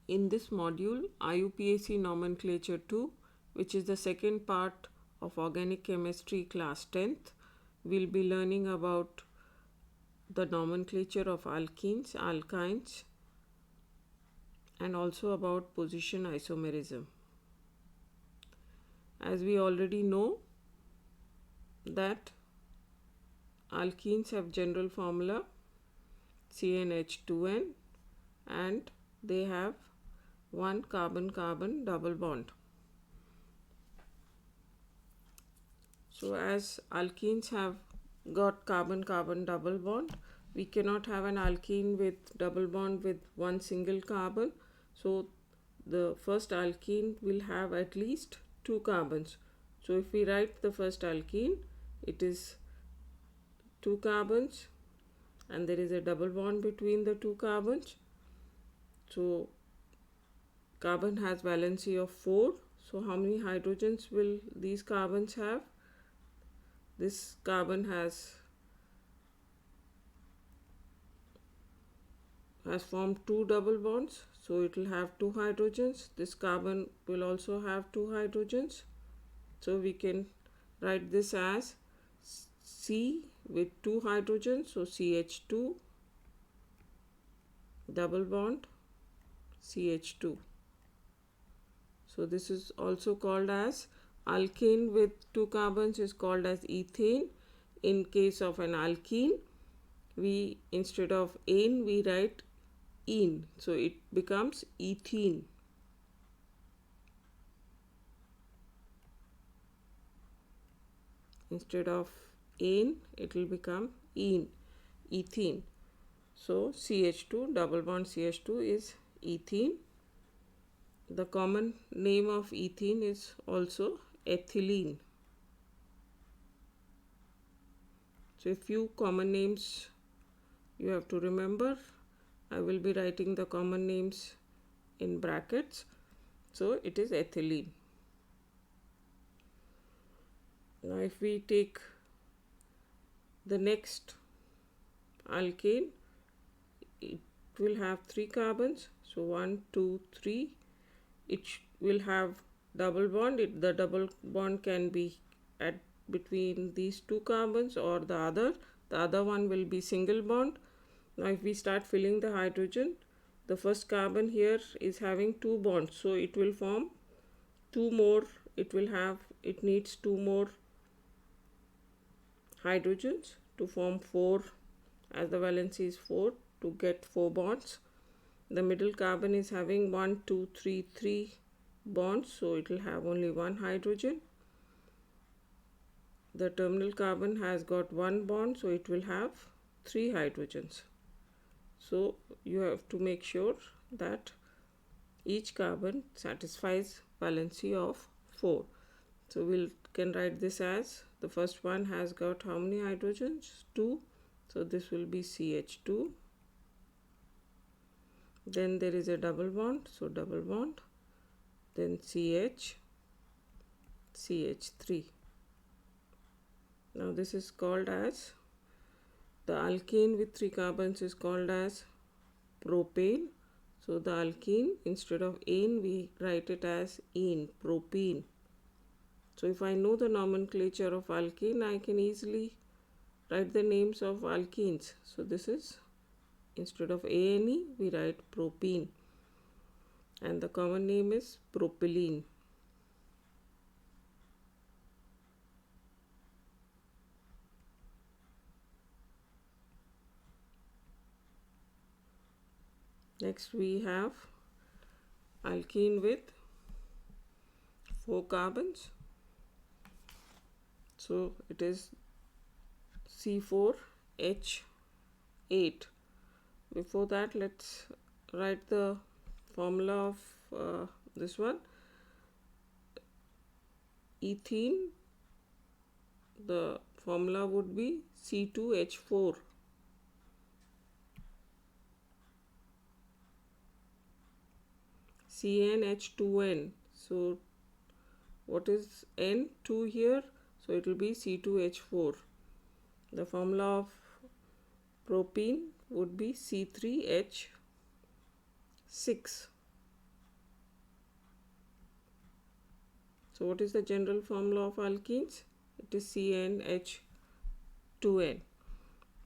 In this module, IUPAC Nomenclature 2, which is the second part of Organic Chemistry class 10th, we'll be learning about the nomenclature of alkenes, alkynes, and also about position isomerism. As we already know that alkenes have general formula CnH2n and they have one carbon-carbon double bond. So as alkenes have got carbon-carbon double bond, we cannot have an alkene with double bond with one single carbon. So the first alkene will have at least two carbons. So if we write the first alkene, it is two carbons and there is a double bond between the two carbons. So carbon has valency of 4. So how many hydrogens will these carbons have? This carbon has formed two double bonds, so it will have two hydrogens. This carbon will also have two hydrogens. So we can write this as C with two hydrogens, so CH2 double bond CH2. So this is also called as alkane with two carbons is called as ethane. In case of an alkene, we instead of ane we write ene, so it becomes ethene. Instead of ane it will become ene, ethene. So CH2 double bond CH2 is ethene. The common name of ethene is also ethylene. So a few common names you have to remember. I will be writing the common names in brackets. So it is ethylene. Now if we take the next alkane, it will have three carbons. So 1, 2, 3. It will have double bond. The double bond can be at between these two carbons or the other one will be single bond. Now if we start filling the hydrogen, the first carbon here is having two bonds, so it will form two more. It needs two more hydrogens to form 4, as the valency is 4, to get 4 bonds. The middle carbon is having 1, 2, 3, 3 bonds, so it will have only one hydrogen. The terminal carbon has got one bond, so it will have 3 hydrogens. So you have to make sure that each carbon satisfies valency of 4. So we can write this as the first one has got how many hydrogens? 2. So this will be CH2. Then there is a double bond, so double bond. Then CH3. Now this is called as, the alkane with 3 carbons is called as propane. So the alkene, instead of ane we write it as ene, propene. So if I know the nomenclature of alkene, I can easily write the names of alkenes. So this is, instead of ane we write propene, and the common name is propylene. Next we have alkene with 4 carbons. So it is C4H8. Before that, let's write the formula of this one. Ethene, the formula would be C2H4. CnH2n. So what is N2 here? So it will be C2H4. The formula of propene would be C3H6. So what is the general formula of alkenes? It is CnH2n.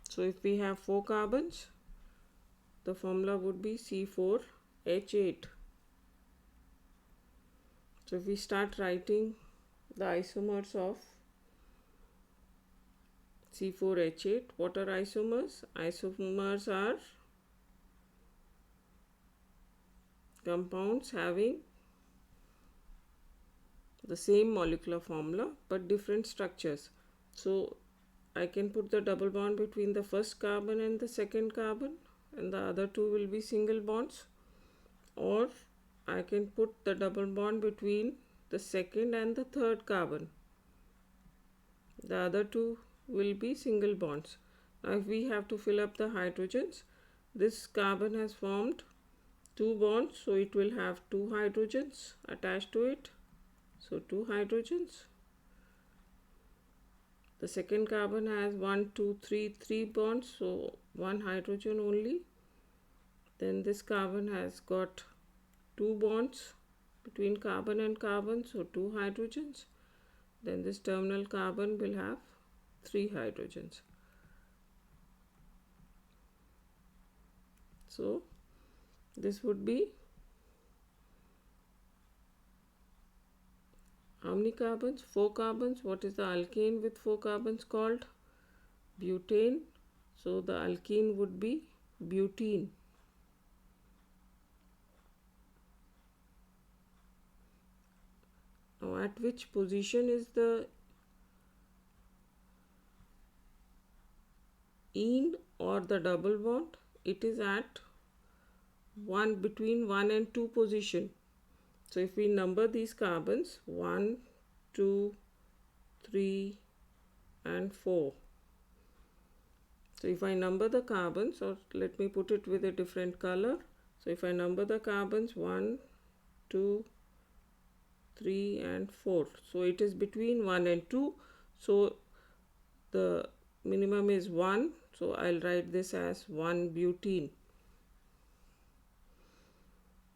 So if we have 4 carbons, the formula would be C4H8. So if we start writing the isomers of C4H8, what are isomers? Isomers are compounds having the same molecular formula but different structures. So I can put the double bond between the first carbon and the second carbon, and the other two will be single bonds, or I can put the double bond between the second and the third carbon. The other two will be single bonds. Now if we have to fill up the hydrogens, this carbon has formed 2 bonds, so it will have 2 hydrogens attached to it. So 2 hydrogens. The second carbon has 1, 2, 3, 3 bonds, so 1 hydrogen only. Then this carbon has got 2 bonds between carbon and carbon, so 2 hydrogens. Then this terminal carbon will have 3 hydrogens. So this would be how many carbons? 4 carbons. What is the alkane with 4 carbons called? Butane. So the alkene would be butene. Now at which position is the ene or the double bond? It is at between 1 and 2 position. So if we number these carbons 1, 2, 3 and 4. So if I number the carbons, or let me put it with a different color. So if I number the carbons 1, 2, 3 and 4. So it is between 1 and 2. So the minimum is 1. So I'll write this as 1-butene.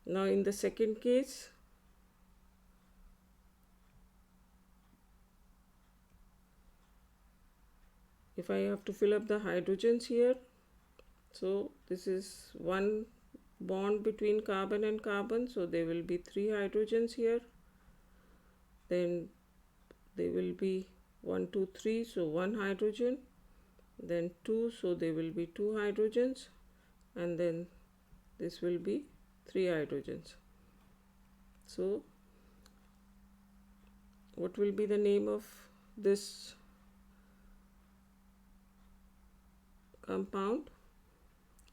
Now in the second case, if I have to fill up the hydrogens here, so this is 1 bond between carbon and carbon, so there will be 3 hydrogens here. Then there will be 1, 2, 3, so 1 hydrogen, then 2, so there will be 2 hydrogens, and then this will be 3 hydrogens. So what will be the name of this compound?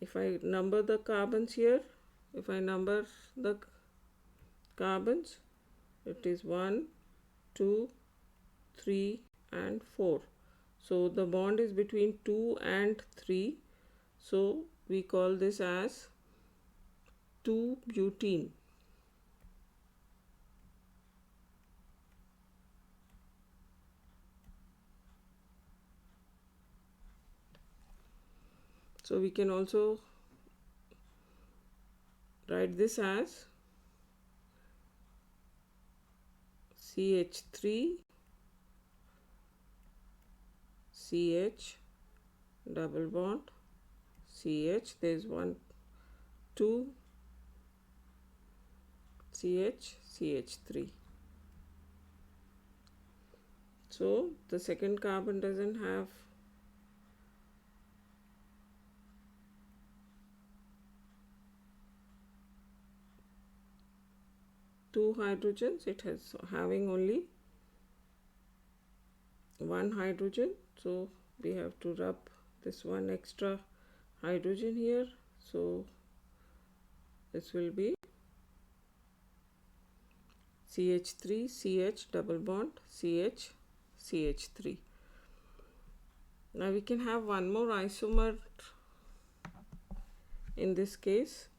If I number the carbons here, if I number the carbons, it is 1, 2, 3 and 4. So the bond is between 2 and 3. So we call this as 2-butene. So we can also write this as CH3 CH double bond CH, there is 1, 2 CH CH3. So the second carbon doesn't have two hydrogens, it has having only 1 hydrogen. So we have to rub this 1 extra hydrogen here. So this will be CH3 CH double bond CH CH3. Now we can have one more isomer in this case.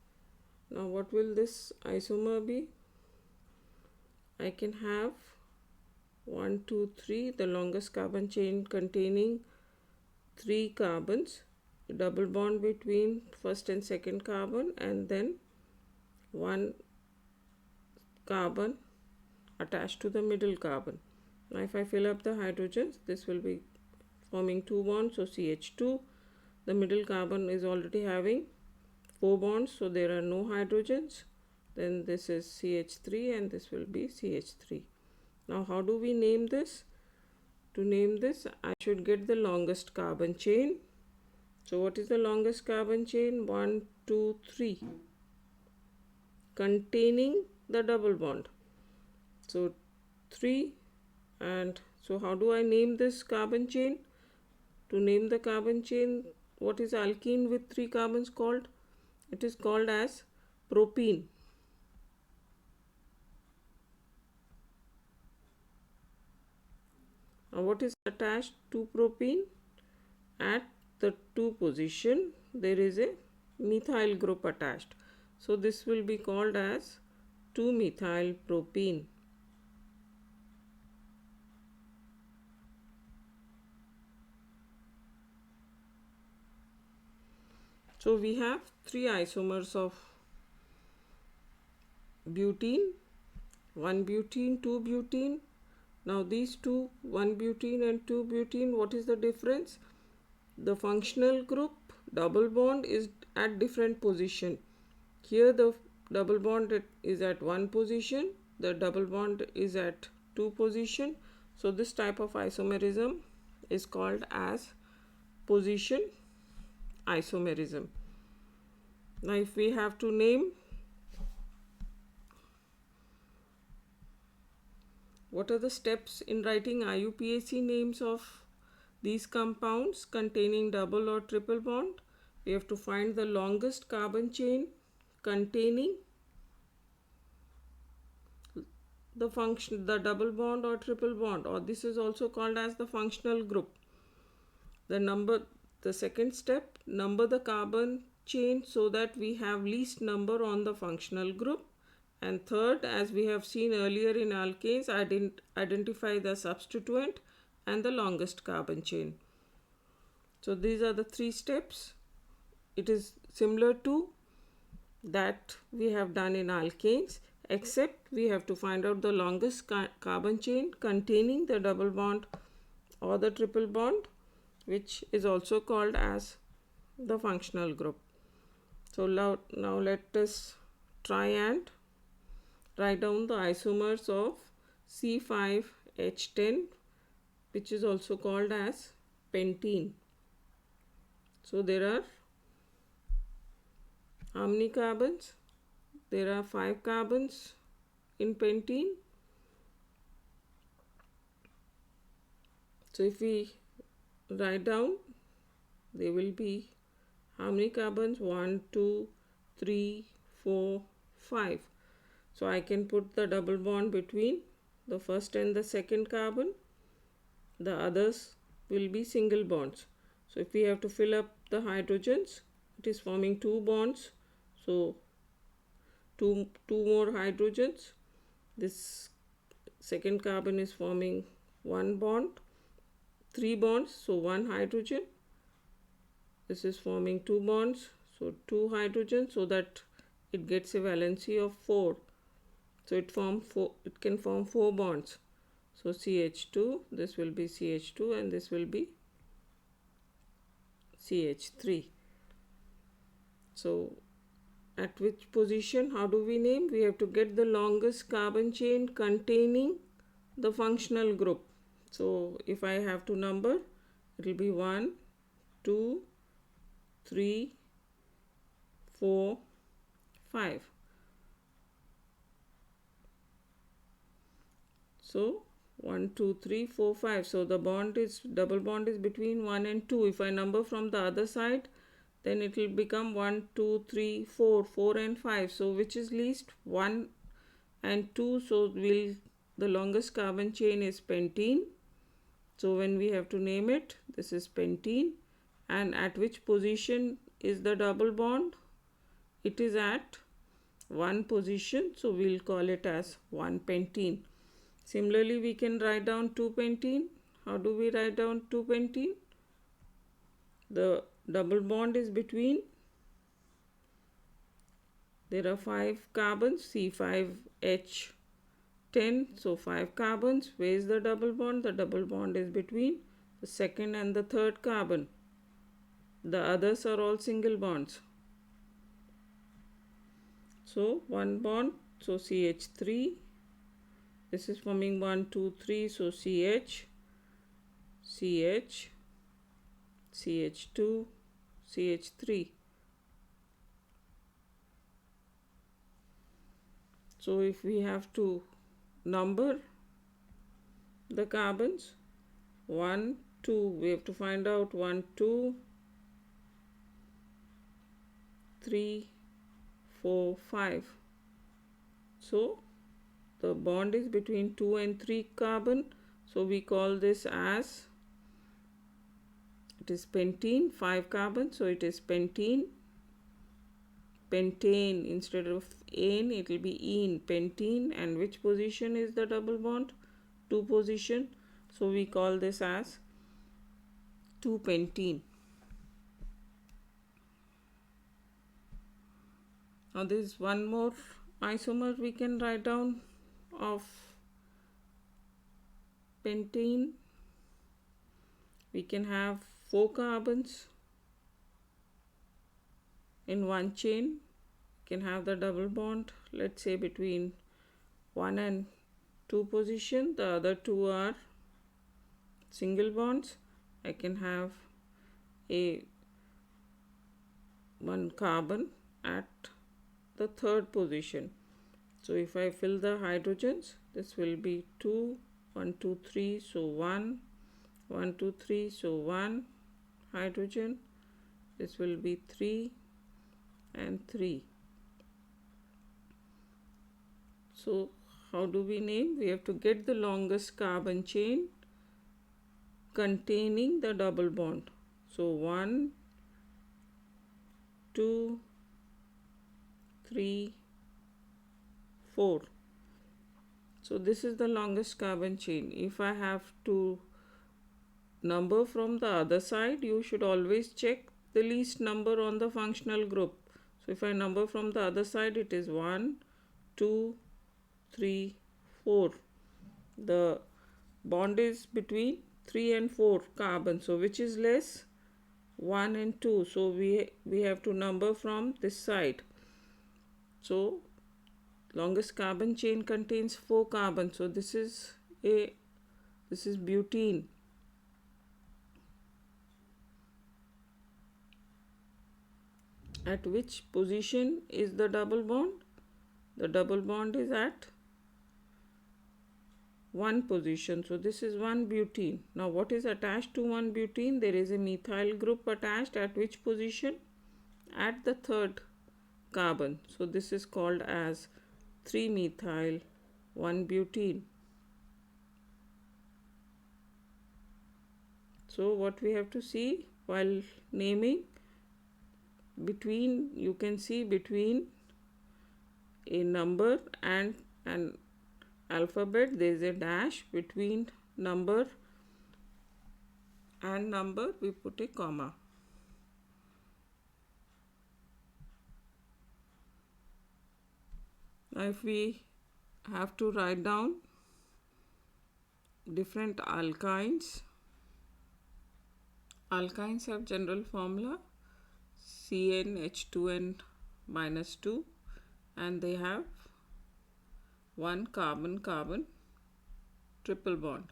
Now what will this isomer be? I can have 1, 2, 3, the longest carbon chain containing 3 carbons, double bond between first and second carbon, and then 1 carbon attached to the middle carbon. Now if I fill up the hydrogens, this will be forming 2 bonds, so CH2. The middle carbon is already having 4 bonds, so there are no hydrogens. Then this is CH3 and this will be CH3. Now how do we name this? To name this, I should get the longest carbon chain. So what is the longest carbon chain? 1, 2, 3, containing the double bond. So 3, and so how do I name this carbon chain? To name the carbon chain, what is alkene with 3 carbons called? It is called as propene. Now what is attached to propene? At the 2 position there is a methyl group attached. So this will be called as 2-methyl propene. So we have 3 isomers of butene, 1 butene, 2 butene. Now these two, 1 butene and 2 butene, what is the difference? The functional group double bond is at different position. Here the double bond is at 1 position, the double bond is at 2 position. So this type of isomerism is called as position isomerism. Now if we have to name, what are the steps in writing IUPAC names of these compounds containing double or triple bond? We have to find the longest carbon chain containing the double bond or triple bond, or this is also called as the functional group. The second step, number the carbon chain so that we have least number on the functional group. And third, as we have seen earlier in alkanes, identify the substituent and the longest carbon chain. So these are the 3 steps. It is similar to that we have done in alkanes, except we have to find out the longest carbon chain containing the double bond or the triple bond, which is also called as the functional group. So now let us try and write down the isomers of C5H10, which is also called as pentene. So there are how many carbons? There are 5 carbons in pentene. So if we write down, there will be how many carbons? 1, 2, 3, 4, 5. So I can put the double bond between the first and the second carbon. The others will be single bonds. So if we have to fill up the hydrogens, it is forming 2 bonds. So two more hydrogens. This second carbon is forming 1 bond, 3 bonds, so 1 hydrogen. This is forming 2 bonds, so 2 hydrogens, so that it gets a valency of 4. So it can form 4 bonds. So CH2, this will be CH2 and this will be CH3. So at which position, how do we name? We have to get the longest carbon chain containing the functional group. So if I have to number, it will be 1, 2, 3, 4, 5. So 1, 2, 3, 4, 5. So the double bond is between 1 and 2. If I number from the other side, then it will become 1, 2, 3, 4, 4 and 5. So which is least? 1 and 2. So the longest carbon chain is pentene. So when we have to name it, this is pentene. And at which position is the double bond? It is at 1 position. So we'll call it as 1 pentene. Similarly, we can write down 2 pentene. How do we write down 2 pentene? The double bond is between, there are 5 carbons, C5H 10. So 5 carbons. Where is the double bond? The double bond is between the second and the third carbon. The others are all single bonds. So one bond, so CH3. This is forming 1, 2, 3. So CH, CH, CH2, CH3. So if we have to number the carbons, 1, 2, we have to find out 1, 2, 3, 4, 5. So the bond is between 2 and 3 carbon. So we call this as, it is pentene, 5 carbon. So it is pentene. Pentane, instead of ane, it will be ene, pentene. And which position is the double bond? 2 position. So we call this as 2-pentene. Now there is one more isomer we can write down of pentene. We can have 4 carbons in one chain. We can have the double bond, let's say between 1 and 2 position. The other 2 are single bonds. I can have a 1 carbon at the third position. So if I fill the hydrogens, this will be 2, 1, 2, 3, so 1, 1, 2, 3, so 1 hydrogen. This will be 3 and 3. So how do we name? We have to get the longest carbon chain containing the double bond. So 1, 2, 3, 4. So this is the longest carbon chain. If I have to number from the other side, you should always check the least number on the functional group. So if I number from the other side, it is 1, 2, 3, 4. The bond is between 3 and 4 carbon. So which is less? 1 and 2. So we have to number from this side. So longest carbon chain contains 4 carbons. So this is butene. At which position is the double bond? The double bond is at 1 position. So this is 1 butene. Now what is attached to 1 butene? There is a methyl group attached at which position? At the third carbon. So this is called as 3-methyl 1-butene. So what we have to see while naming, between, you can see between a number and an alphabet, there is a dash. Between number and number, we put a comma. Now if we have to write down different alkynes, alkynes have general formula CnH2n -2, and they have 1 carbon-carbon triple bond.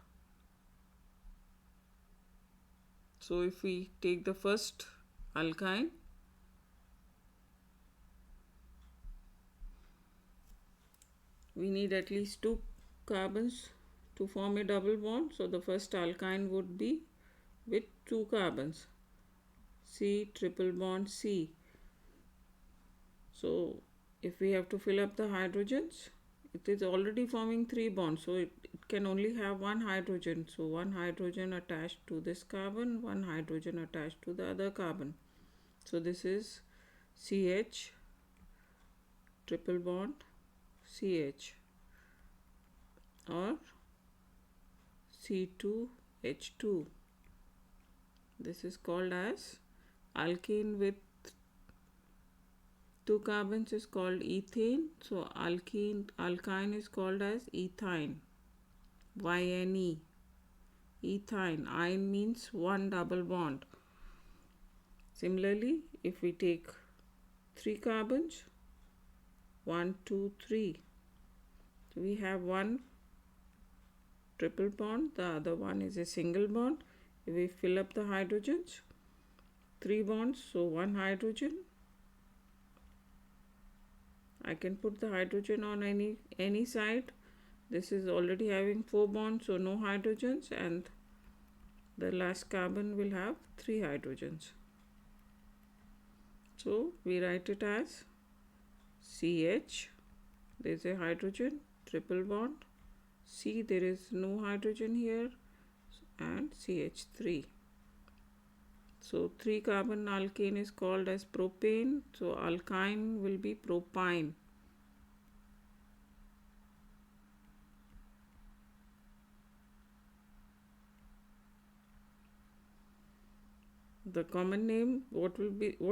So if we take the first alkyne, we need at least 2 carbons to form a double bond. So the first alkyne would be with 2 carbons, C triple bond C. So if we have to fill up the hydrogens, it is already forming 3 bonds, so it can only have 1 hydrogen. So 1 hydrogen attached to this carbon, 1 hydrogen attached to the other carbon. So this is CH triple bond CH, or C2H2. This is called as alkene with two carbons is called ethane. So alkyne is called as ethyne. YNE. Ethyne. Ine means one double bond. Similarly, if we take three carbons, 1, 2, 3, so we have one triple bond, the other one is a single bond. If we fill up the hydrogens, 3 bonds, so 1 hydrogen. I can put the hydrogen on any side. This is already having 4 bonds, so no hydrogens, and the last carbon will have 3 hydrogens. So we write it as CH, there is a hydrogen, triple bond, C, there is no hydrogen here, and CH3. So 3 carbon alkane is called as propane, so alkyne will be propyne. The common name, what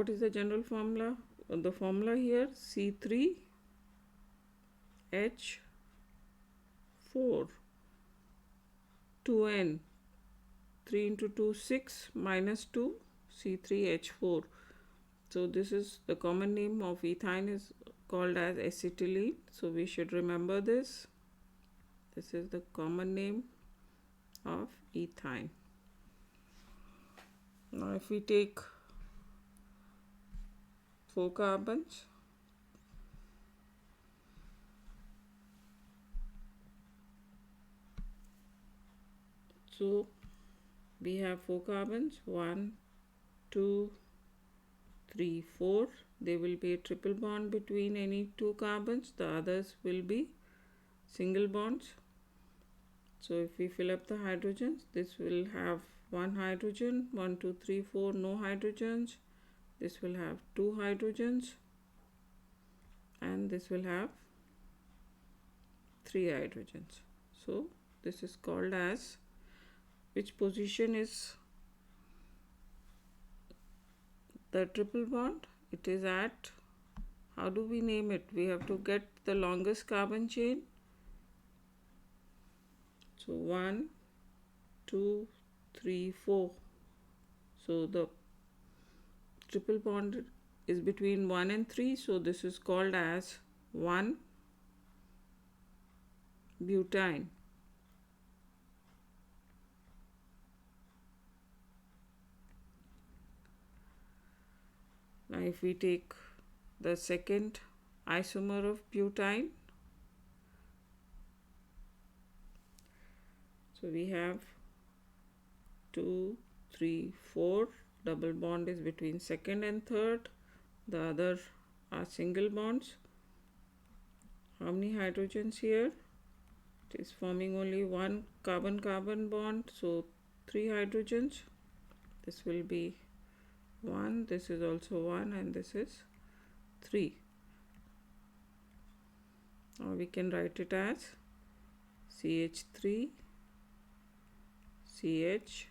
is the general formula? The formula here, C3H4, 2N, 3 into 2, 6, minus 2, C3H4. So this is the common name of ethine is called as acetylene. So we should remember this. This is the common name of ethine. Now if we take 4 carbons, so we have 4 carbons, 1, 2, 3, 4. There will be a triple bond between any 2 carbons, the others will be single bonds. So if we fill up the hydrogens, this will have 1 hydrogen, 1, 2, 3, 4, no hydrogens. This will have 2 hydrogens, and this will have 3 hydrogens. So this is called as, which position is the triple bond? It is at, how do we name it? We have to get the longest carbon chain. So 1, 2, 3, 4. So the triple bond is between 1 and 3. So this is called as 1-butyne. Now if we take the second isomer of butane, so we have 2, 3, 4. Double bond is between second and third. The other are single bonds. How many hydrogens here? It is forming only one carbon-carbon bond, so 3 hydrogens. This will be 1, this is also 1, and this is 3. Now we can write it as CH3, CH,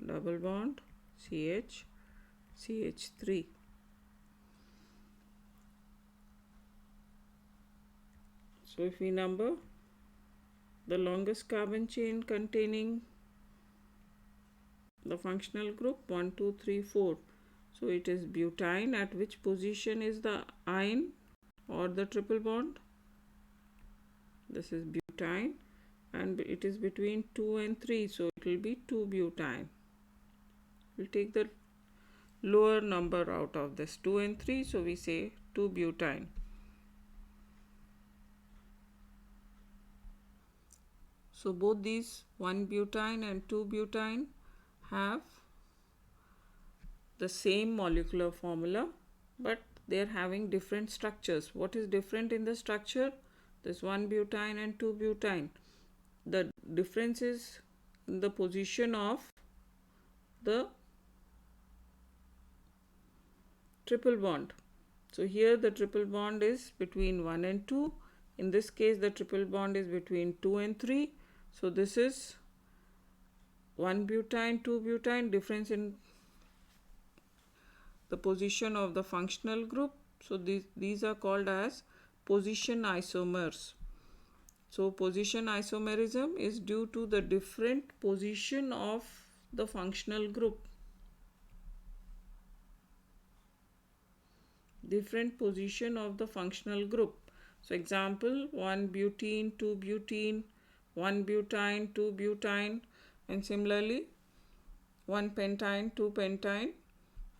double bond, CH, CH3. So if we number the longest carbon chain containing the functional group, 1, 2, 3, 4. So it is butane. At which position is the ine or the triple bond? This is butane, and it is between 2 and 3, so it will be 2-butyne. We'll take the lower number out of this, 2 and 3, so we say 2-butyne. So both these 1-butyne and 2-butyne have the same molecular formula, but they are having different structures. What is different in the structure? This 1-butyne and 2-butyne. The difference is in the position of the triple bond. So here the triple bond is between 1 and 2. In this case the triple bond is between 2 and 3. So this is 1-butyne, 2-butyne, difference in the position of the functional group. So these are called as position isomers. So position isomerism is due to the different position of the functional group. Different position of the functional group. So example, 1 butene, 2 butene, 1 butyne, 2 butyne, and similarly 1 pentyne, 2 pentyne.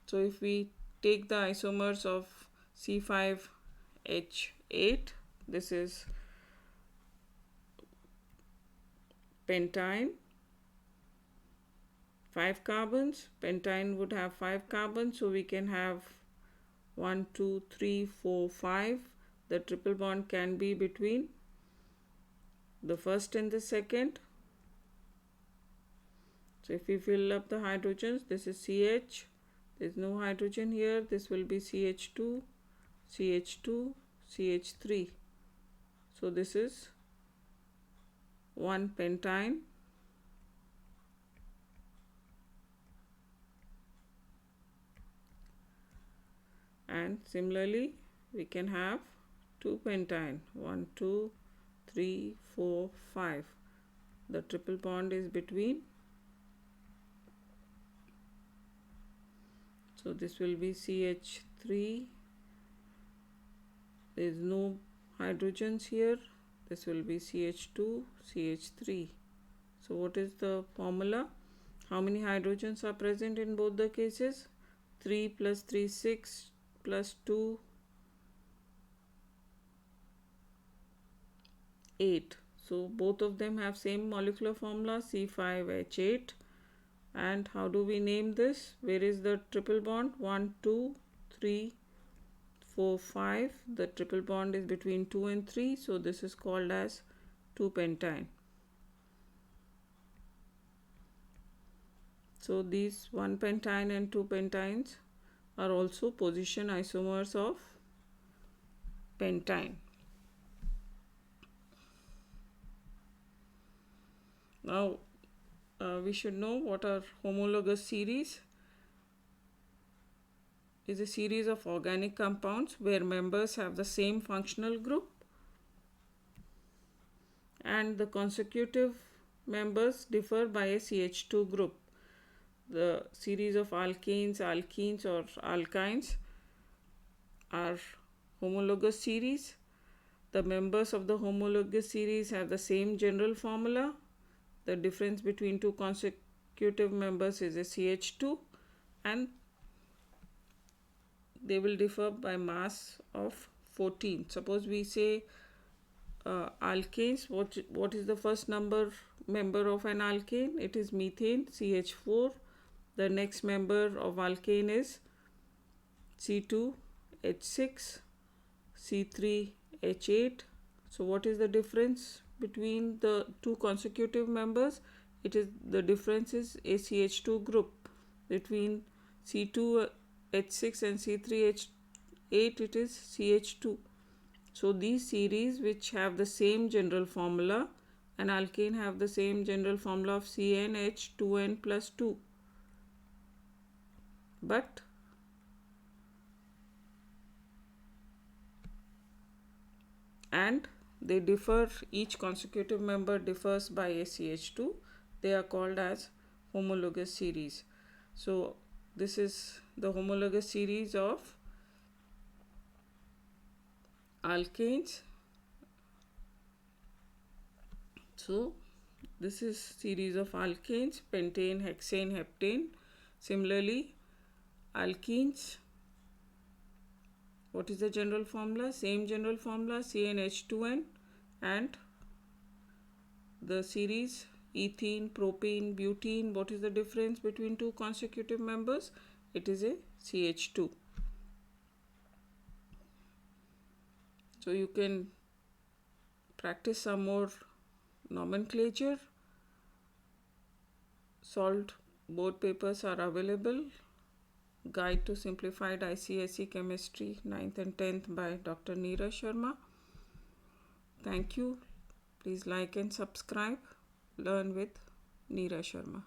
So if we take the isomers of C5H8, this is pentyne, 5 carbons. Pentyne would have 5 carbons, so we can have 1, 2, 3, 4, 5. The triple bond can be between the first and the second. So if we fill up the hydrogens, this is CH, there's no hydrogen here, this will be CH2, CH2, CH3. So this is 1 pentyne, and similarly we can have 2 pentyne, 1, 2, 3, 4, 5. The triple bond is between. So this will be CH3. There is no hydrogens here. This will be CH2, CH3. So what is the formula? How many hydrogens are present in both the cases? 3 plus 3, 6 plus 2, 8. So both of them have same molecular formula, C5H8. And how do we name this? Where is the triple bond? 1, 2, 3, 4, 5. The triple bond is between 2 and 3. So this is called as 2 pentyne. So these 1 pentyne and 2 pentynes are also position isomers of pentyne. Now we should know what are homologous series. Is a series of organic compounds where members have the same functional group and the consecutive members differ by a CH2 group. The series of alkanes, alkenes or alkynes are homologous series. The members of the homologous series have the same general formula. The difference between two consecutive members is a CH2, and they will differ by mass of 14. Suppose we say alkanes, what is the first member of an alkane? It is methane, CH4. The next member of alkane is C2H6, C3H8. So what is the difference between the two consecutive members? It is the difference is a CH2 group. Between C2H6 and C3H8 it is CH2. So these series which have the same general formula, an alkane have the same general formula of CnH2n plus 2. But and they differ, each consecutive member differs by a CH2. They are called as homologous series. So this is the homologous series of alkanes. So this is series of alkanes, pentane, hexane, heptane. Similarly, alkenes, what is the general formula? Same general formula, CnH2n, and the series ethene, propene, butene. What is the difference between two consecutive members? It is a CH2. So you can practice some more nomenclature. Solved board papers are available. Guide to Simplified ICSE Chemistry 9th and 10th by Dr. Neeraj Sharma. Thank you. Please like and subscribe. Learn with Neeraj Sharma.